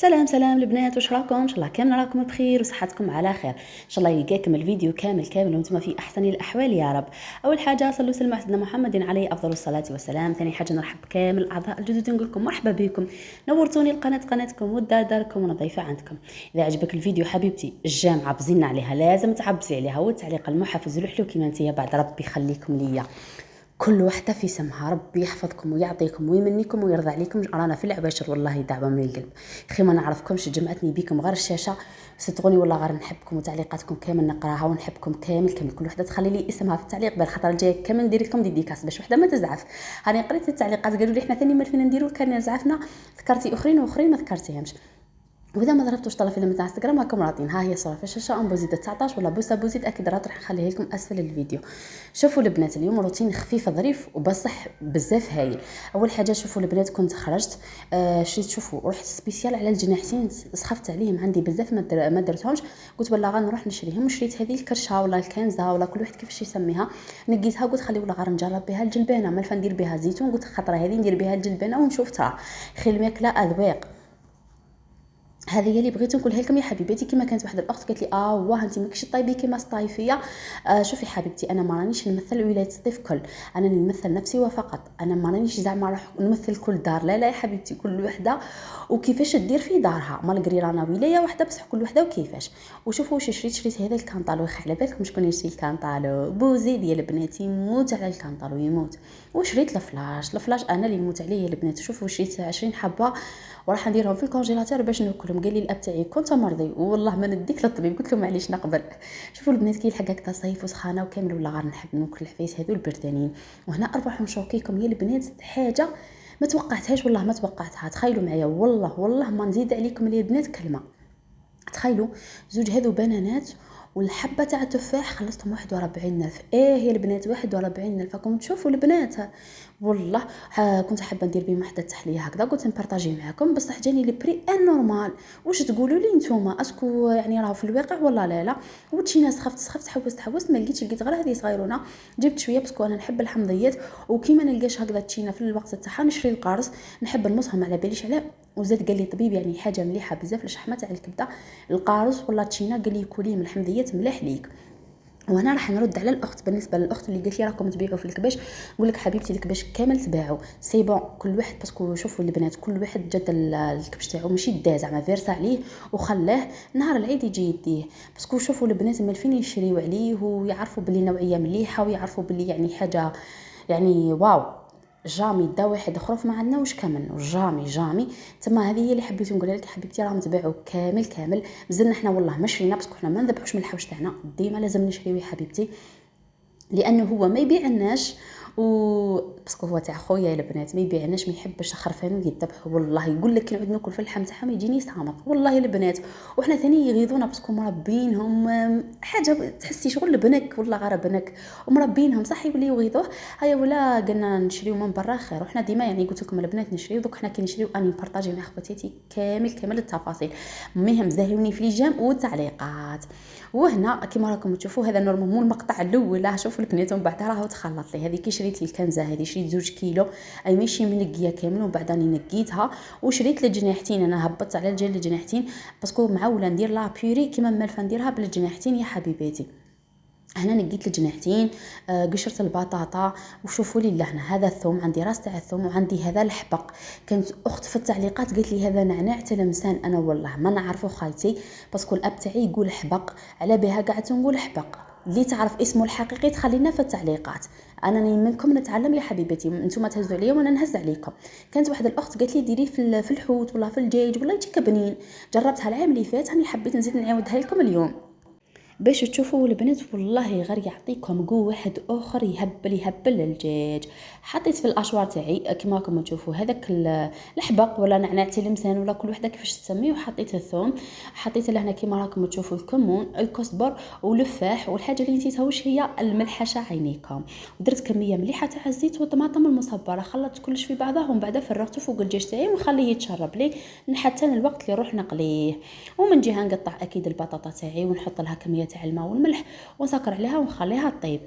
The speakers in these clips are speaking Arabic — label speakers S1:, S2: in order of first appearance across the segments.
S1: سلام البنات، واش راكم؟ ان شاء الله كامل راكم بخير وصحتكم على خير. ان شاء الله يلقاكم الفيديو كامل وانتم في احسن الاحوال يا رب. اول حاجه صلوا وسلموا على سيدنا محمد عليه افضل الصلاه والسلام. ثاني حاجه نرحب كامل الاعضاء الجدد، نقول لكم مرحبا بكم، نورتوني قناتكم والدار داركم ونظيفه عندكم. اذا عجبك الفيديو حبيبتي الجامعه بزينا عليها، لازم تعبزي عليها، والتعليق المحفز الحلو كيما انتيا بعد ربي يخليكم ليا كل وحده في سمها. ربي يحفظكم ويعطيكم ويمنيكم ويرضى عليكم. رانا في العباشر والله دعوه من القلب. خي ما نعرفكمش، جمعتني بكم غير الشاشه، صدقوني والله غير نحبكم وتعليقاتكم كامل نقراها ونحبكم كامل. كل وحده تخلي لي اسمها في التعليق، بالخطره الجايه كامل ندير لكم ديديكاس باش وحده ما تزعف. هاني قريت التعليقات قالوا لي احنا ثاني ما فينا نديروا، كان زعفنا ذكرتي اخرين ما ذكرتيهمش. واذا ما ضربتوش طلع في تاع انستغرام راكم راضين، ها هي صوره في الشاشه بوزيد 19 ولا بوزيد اكيد راه راح نخليها لكم اسفل الفيديو. شوفوا البنات اليوم روتين خفيف ظريف وبصح بزاف هايل. اول حاجه شوفوا البنات، كنت خرجت شريت، شوفوا رحت سبيسيال على الجناحتين، سخفت عليهم، عندي بزاف ما درتهمش، قلت ولا غنروح نشريهم. وشريت هذه الكرشه ولا الكنزه ولا كل واحد كيفاش يسميها، نقيتها قلت خلي ولا غير نجرب بها الجلبانه، ما ندير بها زيتون، قلت خطره هذه ندير بها الجلبانه ونشوف ترى خير الماكله اذواق. هذه هي اللي بغيت نقولها لكم يا حبيباتي. كما كانت واحده الاخت قالت لي واه انت ماكش طايبي كيما الطايفيه. شوفي حبيبتي، انا ما رانيش نمثل ولايه الطيف كل، انا نمثل نفسي وفقط. انا ما رانيش زعما راح نمثل كل دار، لا يا حبيبتي، كل وحده وكيفاش دير في دارها، مالغري رانا ولايه واحده بصح كل وحده وكيفاش. وشوفوا واش شريت هذا الكانطالو، على بالكم شكون يشري الكانطالو؟ بوزي ديال بناتي يموت على الكانطالو يموت. وشريت الفلاش انا اللي يموت عليه يا البنات. شوفوا شريت 20 حبه وراح نديرهم في الكونجيلاتور باش ناكلهم. قال لي الاب تاعي كنت مرضي والله ما نديك للطبيب، قلت له معليش نقبل. شوفوا البنات كي يلحق هكا صيف وسخانه وكامل ولا غير نحب ناكل الحفايس هذو البردانين. وهنا اربح نشوكيكم يا البنات حاجه ما توقعتهاش، والله ما توقعتها. تخيلوا معايا، والله ما نزيد عليكم يا البنات كلمه. تخيلوا زوج هذو بنانات والحبه تاع التفاح خلصتهم 41,000. يا البنات 41,000. راكم تشوفوا البنات والله كنت حابه ندير بهم واحده التحليه هكذا، قلت نبارطاجي معكم، بصح جاني لي بري ان نورمال. واش تقولوا لي نتوما؟ اسكو يعني راه في الواقع ولا لا؟ وتشينا سخفت حوست ما لقيتش، لقيت غير هذه صغيرونه. جبت شويه باسكو انا نحب الحمضيات، وكيما ما نلقاش هكذا تشينا في الوقت تاعها نشري القارص، نحب نمصهم على باليش على. وزاد قال لي طبيب يعني حاجه مليحه بزاف للشحمه تاع الكبده، القارص ولا تشينا، قال لي كلي من الحمضيات ملاح ليك. وهنا راح نرد على الاخت. بالنسبه للاخت اللي قالت لي راكم تبيعوا في الكباش، نقول لك حبيبتي الكباش كامل تباعوا سي بون. كل واحد باسكو شوفوا البنات كل واحد جد الكبش تاعو ماشي دا زعما فيرسا عليه وخلاه نهار العيد يجي يديه. باسكو شوفوا البنات مالفين يشريو عليه ويعرفوا بلي نوعيه مليحه ويعرفوا بلي يعني حاجه يعني واو. جامي دا واحد خروف ما عندنا واش كامل جامي تما. هذه هي اللي حبيت نقولها لك حبيبتي، راهم تباعوا كامل. مازلنا حنا والله ما شرينا باسكو حنا ما نذبحوش من الحوش تاعنا، ديما لازم نشريو يا حبيبتي، لانه هو ما يبيعناش باسكو هو تاع خويا البنات ما يبيعناش، ما يحبش خرفان ويذبح. والله يقول لك كي نعود ناكل في اللحم تاعهم يجيني صامت والله البنات. وحنا ثاني يغيظونا باسكو مربينهم حاجه تحسي شغل بنك والله غير بنك، ومربينهم صح يوليو يغيظوه. هيا ولا قلنا نشريو من برا خير. وحنا ديما يعني قلت لكم البنات نشريو، دوك حنا كي نشريو اني نبارطاجي مع خواتاتي كامل التفاصيل. المهم زاهوني في الجام والتعليقات. وهنا كما راكم تشوفوا هذا نورمال مو المقطع الاول، شوفوا البنات ومن بعد راهو تخلط لي. هذه كي شريت الكنزه هذه شريت 2 كيلو، اي ماشي منقيه كامل، ومن بعد راني نقيتها. وشريت الجناحتين، انا هبطت على الجال الجناحتين باسكو معوله ندير لا بيوري كيما مالفه نديرها بالجناحتين يا حبيباتي. هنا نقيت الجناحتين، قشرت البطاطا. وشوفوا لي لهنا هذا الثوم، عندي راس تاع الثوم وعندي هذا الحبق. كانت اخت في التعليقات قالت لي هذا نعناع تلمسان، انا والله ما نعرفه خالتي باسكو الاب تاعي يقول حبق، على بها قاعده نقول حبق. اللي تعرف اسمه الحقيقي تخلينا في التعليقات، انا منكم نتعلم يا حبيبتي، انتم تهزوا عليا وانا نهز عليكم. كانت واحده الاخت قالت لي ديريه في الحوت ولا في الدجاج ولا يجيك بنين. جربتها العام اللي فات، هاني حبيت نزيد نعاودها لكم اليوم باش تشوفوا البنات والله غير يعطيكم قوه. واحد اخر يهبل الدجاج. حطيت في الاشوار تاعي كما راكم تشوفوا هذاك الحبق ولا نعناع تلمسان ولا كل وحده كيفاش تسميه، وحطيت الثوم، حطيت لهنا كما راكم تشوفوا الكمون الكزبر واللفاح، والحاجه اللي نسيتها واش هي الملحشه عينيكم. ودرت كميه مليحه تاع الزيت والطماطم المصبره، خلطت كلش في بعضه ومن بعد فرغته فوق الدجاج تاعي ونخليه يتشرب لي حتى الوقت اللي نروح نقليه. ومن جهه نقطع اكيد البطاطا تاعي ونحط لها كميه تاع الماء والملح ونسكر عليها ونخليها طيب.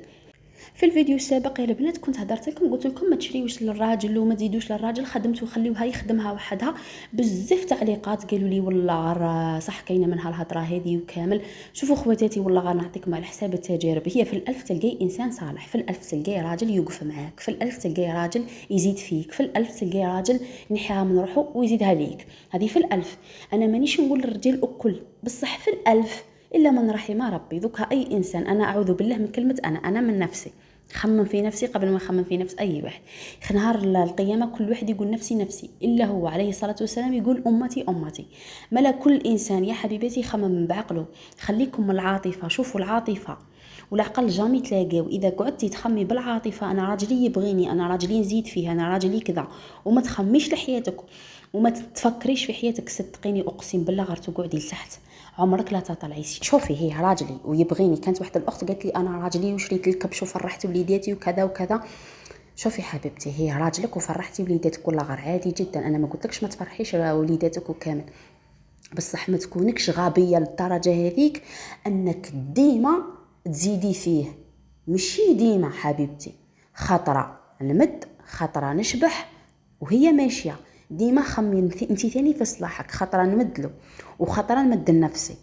S1: في الفيديو السابق يا البنات كنت هضرت لكم قلت لكم ما تشريوش للراجل وما تزيدوش للراجل، خدمتو خليوها يخدمها وحدها. بزاف تعليقات قالوا لي والله غير صح كاينه منها الهضره هذه وكامل. شوفوا خواتاتي والله غير نعطيكم على حساب التجارب. هي في الالف تلقاي انسان صالح، في الالف تلقاي راجل يوقف معاك، في الالف تلقاي راجل يزيد فيك، في الالف تلقاي راجل ينحيها من روحه ويزيدها ليك. هذه في الالف. انا مانيش نقول للرجال الكل، بصح في الالف الا من رحم ربي. دوكا اي انسان، انا اعوذ بالله من كلمه انا من نفسي، خمم في نفسي قبل ما نخمم في نفس اي واحد. نهار القيامه كل واحد يقول نفسي نفسي، الا هو عليه الصلاه والسلام يقول امتي امتي. ملا كل انسان يا حبيبتي يخمم بعقله. خليكم من العاطفه. شوفوا العاطفه والعقل جامي تلاقاو. اذا قعدتي تخمي بالعاطفه انا راجلي يبغيني، انا راجلي نزيد فيه، انا راجلي كذا، وما تخميش لحياتك وما تفكريش في حياتك، صدقيني اقسم بالله غير تقعدي لتحت، عمرك لا تطلعي. شوفي هي راجلي ويبغيني. كانت واحده الاخت قالت لي انا راجلي وشريت الكبش وفرحت وليداتي وكذا وكذا. شوفي حبيبتي هي راجلك وفرحتي وليداتك ولا غير عادي جدا. انا ما قلتلكش ما تفرحيش وليداتك وكامل، بصح ما تكونكش غبيه للدرجه هذيك انك ديما تزيدي فيه. مشي ديما حبيبتي، خطره نمد خطره نشبح وهي ماشيه. ديما خمي انت ثاني في صلاحك، خطره نمدلو وخطره نمد لنفسي.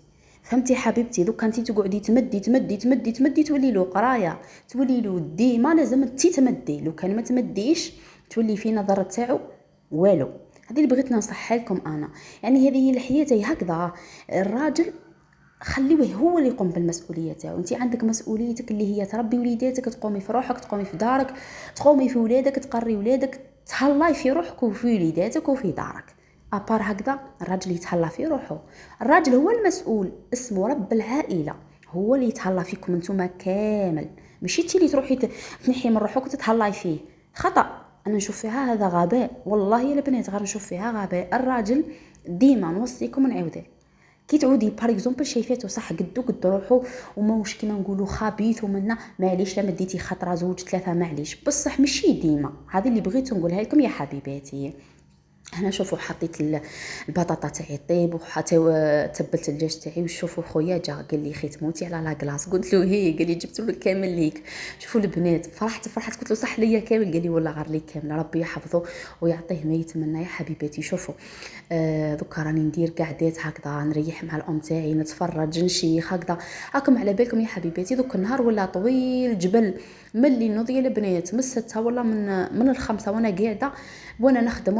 S1: فهمتي حبيبتي؟ دوك انت تقعدي تمدي تمدي تمدي تمدي تولي له قرايه، تولي له ديما لازم تمدي. لو كان ما تمديش تولي في نظر تاعو والو. هذه اللي بغيت ننصحها لكم انا. يعني هذه هي الحياه هكذا. الراجل خليه هو اللي يقوم بالمسؤوليه تاعو. انت عندك مسؤوليتك اللي هي تربي وليداتك، تقومي في روحك، تقومي في دارك، تقومي في ولادك، تقري ولادك، تهلاي في روحك وفي وليداتك وفي دارك. ابار هكذا الراجل يتهلا في روحه. الراجل هو المسؤول، اسمه رب العائله، هو اللي يتهلا فيكم انتم كامل. ماشي انت اللي تروحي تنحي من روحك وتتهلاي فيه. خطا. انا نشوف فيها هذا غباء، والله يا البنات غير نشوف فيها غباء. الراجل ديما نوصيكم ونعاوديه كي تعودي بار اكزومبل شايفاته صح قدو قد روحو وماوش كيما نقولوا خبيث ومنا، معليش لما ديتي خطره زوج ثلاثه معليش، بصح ماشي ديما. هذه اللي بغيت نقولها لكم يا حبيباتي. هنا شوفوا حطيت البطاطا تاعي طيب وحتى تبلت الدجاج تاعي. وشوفوا خويا جا قال لي خيت موتي على لا كلاص. قلت له هي، قال لي جبت له كامل ليك. شوفوا البنات فرحت قلت له صح ليا كامل. قال لي والله غير لي كامل، ربي يحفظه ويعطيه ما يتمنى يا حبيباتي. شوفوا دوكا راني ندير قعدات هكذا، نريح مع الام تاعي، نتفرج، نشيخ هكذا. راكم على بالكم يا حبيباتي دوك النهار ولا طويل جبل. ملي نوض يا البنات من 6 ولا من 5 وانا قاعده وانا نخدم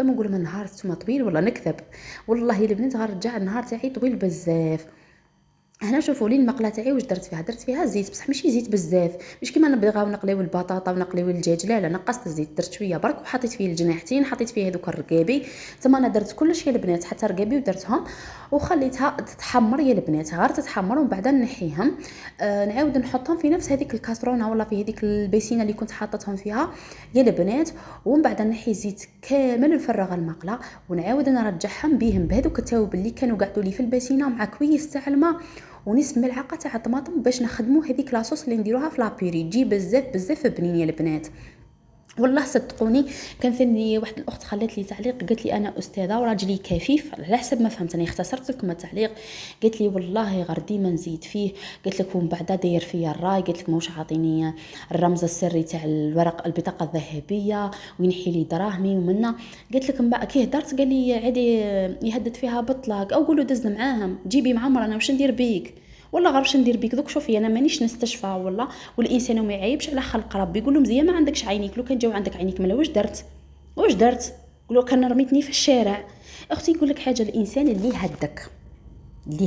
S1: ونقول من نهار نتوما طويل والله نكذب. والله يا البنات غير رجع النهار تاعي طويل بزاف. هنا شوفوا لي المقله تاعي واش درت فيها زيت، بصح ماشي زيت بزاف، مش كيما نبغيو نقليو البطاطا ونقليو الدجاج، لا نقصت الزيت، درت شويه برك وحطيت فيه الجناحتين، حطيت فيه هذوك الرقابي تما. انا درت كلشي يا البنات حتى رقابي ودرتهم وخليتها تتحمر يا البنات، غير تتحمر ومن بعد نحيهم. نعاود نحطهم في نفس هذيك الكاسرونه ولا في هذيك البيسينه اللي كنت حاطتهم فيها يا البنات، ومن بعد نحي الزيت كامل ونفرغ المقله ونعاود نرجعهم بهم بهذوك التوابل اللي كانوا قاعدوا لي في البيسينه مع كويس تاع الماء ونصف ملعقه تاع الطماطم باش نخدموا هذيك لاصوص اللي نديروها في لابيري. تجي بزاف بنين يا البنات. والله صدقوني كان ثاني واحد الاخت خلت لي تعليق قالت لي انا استاذه وراجلي كفيف، على حسب ما فهمت انا اختصرت لكم التعليق. قالت لي والله غير ديما نزيد فيه. قالت لك ومن بعد داير فيا الراي، قالت لك موش عاطيني الرمز السري تاع الورق البطاقه الذهبيه وينحي لي دراهمي ومنا. قالت لك من بعد كي هدرت قال لي عادي يهدد فيها بطلاق او قولوا دز معاهم جيبي معمر انا واش ندير بيك. والله غير واش ندير بيك دوك. شوفي انا مانيش نستشفى والله، والانسان ما يعيبش على خلق ربي. يقول له مزيان ما عندكش عينيك، لو كان جاو عندك عينيك ملا واش درت قولوا كان رميتني في الشارع. اختي يقول لك حاجه، الانسان اللي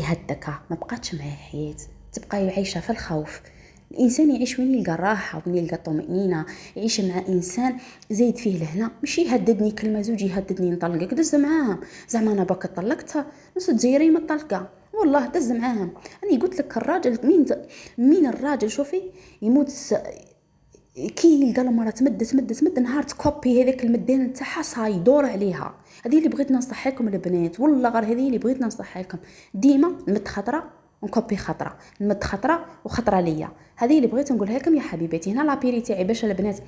S1: هدك ما بقاتش معاه حياه، تبقى عايشه في الخوف. الانسان يعيش وين يلقى الراحه وين يلقى الطمانينه، يعيش مع انسان زايد فيه لهنا، ماشي يهددني كلمه زوج يهددني نطلقك دز معاهم. زعما انا باك طلقتها نص تزيري مطلقه والله دز معاهم. انا قلت لك الراجل مين الراجل شوفي يموت كي يلقى المراه تمد نهار تكوبي هذاك المدان تاعها صاي يدور عليها. هذه اللي بغيت ننصحها لكم البنات، والله غير هذه اللي بغيت ننصحها لكم. ديما نمد خطره ونكوبي خطره، نمد خطره وخطره ليا. هذه اللي بغيت نقولها لكم يا حبيباتي. هنا لابيري تاعي باش البنات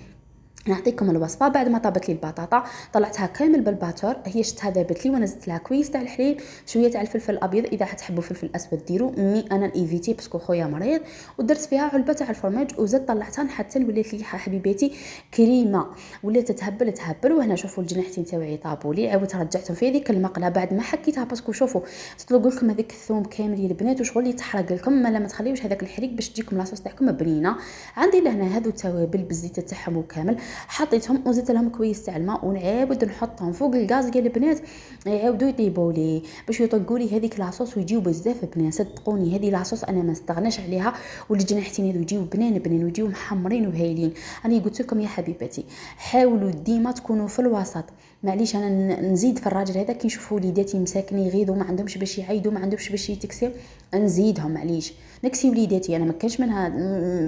S1: نعطيكم الوصفه. بعد ما طابت لي البطاطا طلعتها كامل بالباتور، هي شفتها ذابت لي وانا زدت لها كويس تاع الحليب، شويه تاع الفلفل الابيض، اذا حتحبوا فلفل اسود ديروا، مي انا ايفيتي باسكو خويا مريض، ودرت فيها علبه تاع الفرماج وزدت طلعتها حتى ولات لي حبيباتي كريمه، ولات تهبل. وهنا شوفوا الجناحتين تاوعي طابوا لي، عاودت رجعتهم في هذيك المقله بعد ما حكيتها باسكو شوفوا تطلقوا لكم هذيك الثوم كامل يا البنات وشغل يتحرق لكم، ما تخليوش هذاك الحريق باش تجيكم لاصوص تاعكم بنينه. عندي لهنا هذو التوابل بالزيت تاعهم وكامل حطيتهم وزدت لهم كويس تاع الماء، ونعاود نحطهم فوق الغاز ديال البنات يعاودوا يطيبوا لي باش يطلقوا لي هذيك لاصوص ويجيو بزاف بنات. صدقوني هذه لاصوص انا ما نستغناش عليها، والجناحتين هذو يجيو بنان ويجيو محمرين وهايلين. انا قلت لكم يا حبيباتي حاولوا ديما تكونوا في الوسط، معليش انا نزيد في الراجل هذا كي نشوفوا وليداتي مساكن يغيظوا ما عندهمش باش يعيدوا ما عندهمش باش يتكسيو نزيدهم، معليش نكسي وليداتي، انا ما كانش منها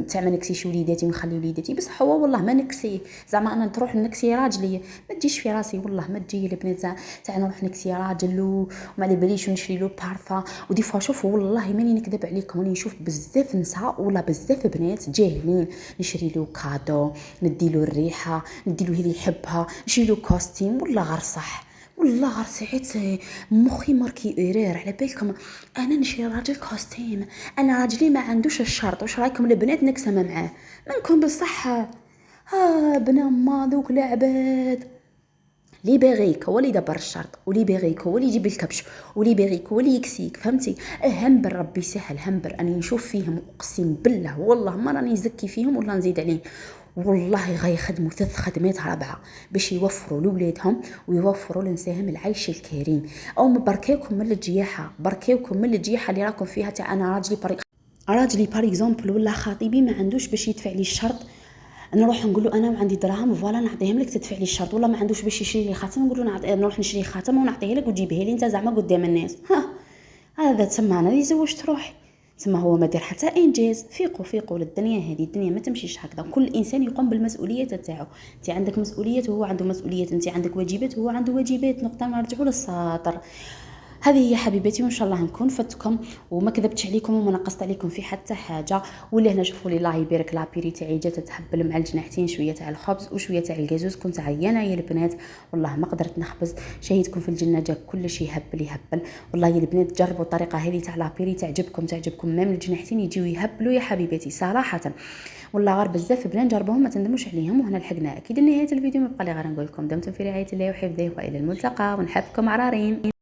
S1: تاع ما نكسيش وليداتي ونخلي وليداتي، بصح هو والله ما نكسي زعما انا تروح نكسي راجلي ما تجيش في راسي والله ما تجي البنات تاع نروح نكسي راجل وما على باليش ونشري له بارفا. ودي فوا شوفوا والله ماني نكذب عليكم راني نشوف بزاف نساء ولا بزاف بنات جاهلين نشري له كادو ندي له الريحه ندي له اللي يحبها نشري له كوستيم ولا غير صح والله غير ساعات مخي ماركي ايرير. على بالكم انا نشري راجل كوستيم، انا راجلي ما عندوش الشرط، واش رايكم البنات نقسم معاه منكم بالصحه؟ بنا ما دوك العباد لي بيغيك هو اللي دبر الشرط، ولي بيغيك هو اللي يجيب الكبش، ولي بيغيك هو اللي يكسيك، فهمتي؟ همبر ربي سهل همبر اني نشوف فيهم اقسم بالله والله ما راني نزكي فيهم ولا نزيد عليهم، والله غيخدموا 3 خدمات 4 باش يوفروا لولادهم ويوفروا لنساهم العيش الكريم. او مبركيكم من الجياحه، بركيوكم من الجياحه اللي راكم فيها تاع انا راجلي بار اكزومبل ولا خطيبي ما عندوش باش يدفع لي الشرط، نروح نقول له انا عندي دراهم فوالا نعطيهم لك تدفع لي الشرط، ولا ما عندوش باش يشري لي خاتم نقول له نروح نشري خاتم ونعطيه لك وتجيبيه لي انت زعما قدام الناس. هذا تسمى انا اللي زوجت روحي، تسمى هو ما دير حتى انجاز. فيقوا للدنيا هذه، الدنيا ما تمشيش هكذا، كل انسان يقوم بالمسؤوليه تاعو، انت عندك مسؤوليه وهو عنده مسؤوليه، انت عندك واجبات وهو عنده واجبات، نقطه نرجعوا للسطر. هذه هي حبيباتي، وان شاء الله نكون فتكم وما كذبتش عليكم وما نقصت عليكم في حتى حاجه. واللي هنا شوفوا لي الله يبارك لابيري تاعي جات تهبل مع الجناحتين، شويه تاع الخبز وشويه تاع الكازوز، كنت عيانه يا البنات والله ما قدرت نخبز، شهيتكم في الجنه جا كل شيء يهبل. والله يا البنات جربوا الطريقه هذه تاع لابيري تعجبكم مام الجناحتين يجيو يهبلوا يا حبيباتي صراحه والله غير بزاف بنات جربوهم ما تندموش عليهم. وهنا لحقنا اكيد نهايه الفيديو، ما بقى لي غير نقول لكم دمتم في رعايه الله وحفظه والى الملتقى ونحبكم عرارين.